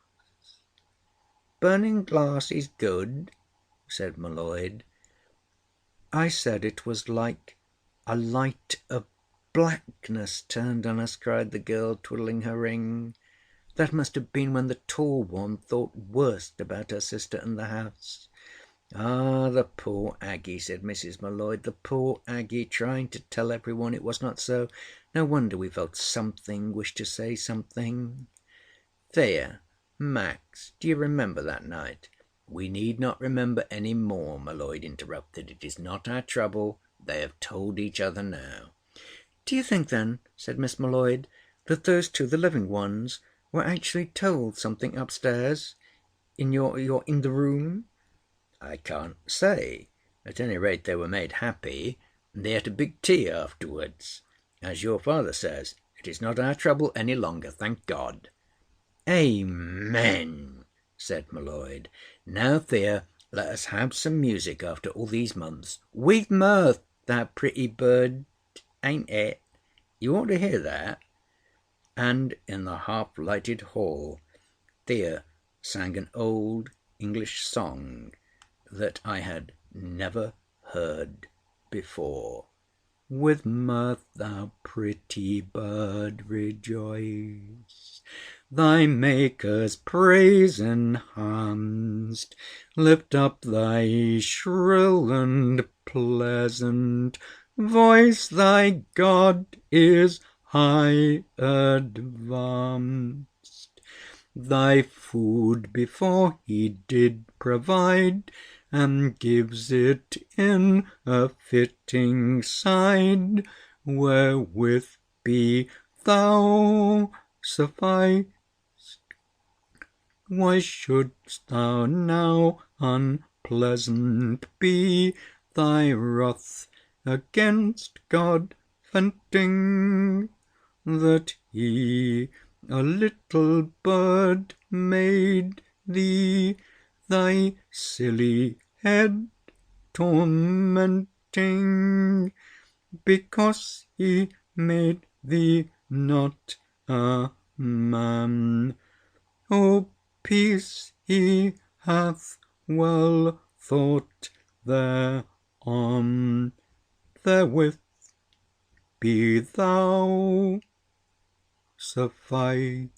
"Burning glass is good," said M'Leod. "I said it was like a light of blackness turned on us," cried the girl, twiddling her ring. "That must have been when the tall one thought worst about her sister and the house." "Ah, the poor Aggie," said Mrs. M'Leod, "the poor Aggie, trying to tell every one it was not so. No wonder we felt something, wished to say something." "Thea, Max, do you remember that night?" "We need not remember any more," M'Leod interrupted. "It is not our trouble. They have told each other now." "Do you think, then," said Miss M'Leod, "that those two, the living ones, were actually told something upstairs in in the room?" "I can't say. At any rate they were made happy, and they ate a big tea afterwards. As your father says, it is not our trouble any longer, thank God." "Amen," said M'Leod. "Now, Thea, let us have some music after all these months. With mirth, thou pretty bird, ain't it? You ought to hear that." And in the half-lighted hall Thea sang an old English song that I had never heard before. "With mirth, thou pretty bird, rejoice, thy Maker's praise enhanced. Lift up thy shrill and pleasant voice, thy God is high advanced. Thy food before he did provide, and gives it in a fitting side, wherewith be thou sufficed. Why shouldst thou now unpleasant be, thy wrath against God venting, that he, a little bird, made thee, thy silly head tormenting, because he made thee not a man? O peace he hath well thought thereon, therewith be thou sufficed."